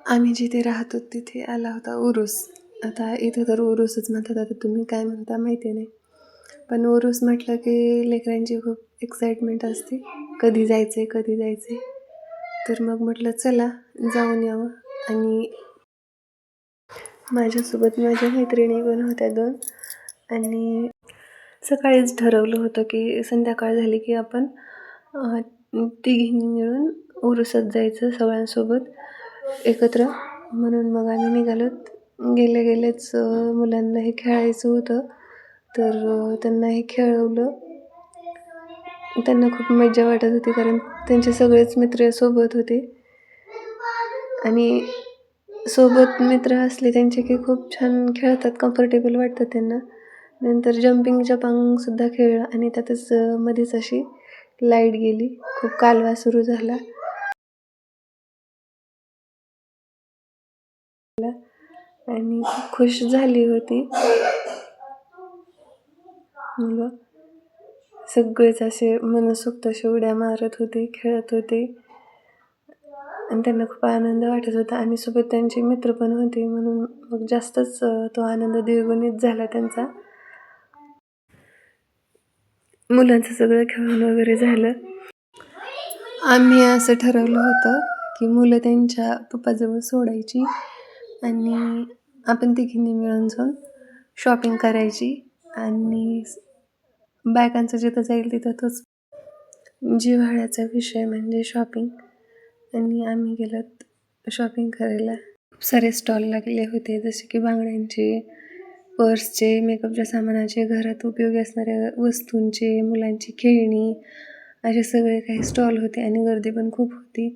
आम्ही जिथे राहतो तिथे आला होता उरूस. आता इथं तर उरूसच म्हणतात, आता तुम्ही काय म्हणता माहिती नाही. पण उरूस म्हटलं की लेकरांची खूप एक्साइटमेंट असते, कधी जायचं आहे कधी जायचं आहे. तर मग म्हटलं चला जाऊन यावं. आणि माझ्यासोबत माझ्या मैत्रिणी पण होत्या 2. आणि सकाळीच ठरवलं होतं की संध्याकाळ झाली की आपण तिघींनी मिळून उरूसात जायचं सगळ्यांसोबत एकत्र. म्हणून मग आम्ही निघालोत. गेलेच मुलांना हे खेळायचं होतं, तर त्यांना हे खेळवलं. त्यांना खूप मजा वाटत होती, कारण त्यांचे सगळेच मित्र सोबत होते. आणि सोबत मित्र असले त्यांचे की खूप छान खेळतात, कम्फर्टेबल वाटतं त्यांना. नंतर जम्पिंग जपांगसुद्धा खेळलं आणि त्यातच मध्येच अशी लाईट गेली. खूप कालवा सुरू झाला आणि खूप खुश झाली होती मुलं. सगळेच असे मनसोक्त असे उड्या मारत होते, खेळत होते आणि त्यांना खूप आनंद वाटत होता. आणि सोबत त्यांचे मित्र पण होते, म्हणून मग जास्तच तो आनंद द्विगुणित झाला त्यांचा. मुलांचं सगळं खेळून वगैरे झालं. आम्ही असं ठरवलं होतं की मुलं त्यांच्या पप्पाजवळ सोडायची आणि आपण तिघींनी मिळून जाऊन शॉपिंग करायची. आणि बायकांचं जिथं जाईल तिथं तोच जिव्हाळ्याचा विषय म्हणजे शॉपिंग. आणि आम्ही गेलोत शॉपिंग करायला. खूप सारे स्टॉल लागले होते, जसे की बांगड्यांचे, पर्सचे, मेकअपच्या सामानाचे, घरात उपयोगी असणाऱ्या वस्तूंचे, मुलांची खेळणी, असे सगळे काही स्टॉल होते. आणि गर्दी पण खूप होती.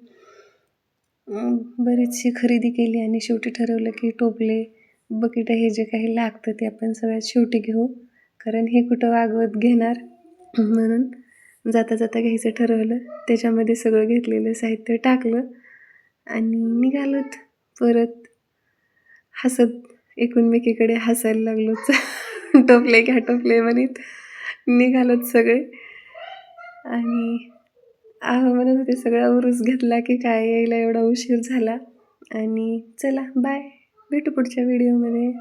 बरीचशी खरेदी केली आणि शेवटी ठरवलं की टोपले, बकेट हे जे काही लागतं ते आपण सगळ्यात शेवटी घेऊ, कारण हे कुठं वागवत घेणार. म्हणून जाता जाता घ्यायचं ठरवलं. त्याच्यामध्ये सगळं घेतलेलं साहित्य टाकलं आणि निघालोत परत हसत, एकमेकीकडे हसायला लागलोच. टोपले घ्या टोपले म्हणत निघालोत सगळे. आणि म्हणत होते सगळा उरूस घेतला की काय, यायला एवढा उशीर झाला. आणि चला बाय, भेटू पुढच्या व्हिडिओमध्ये.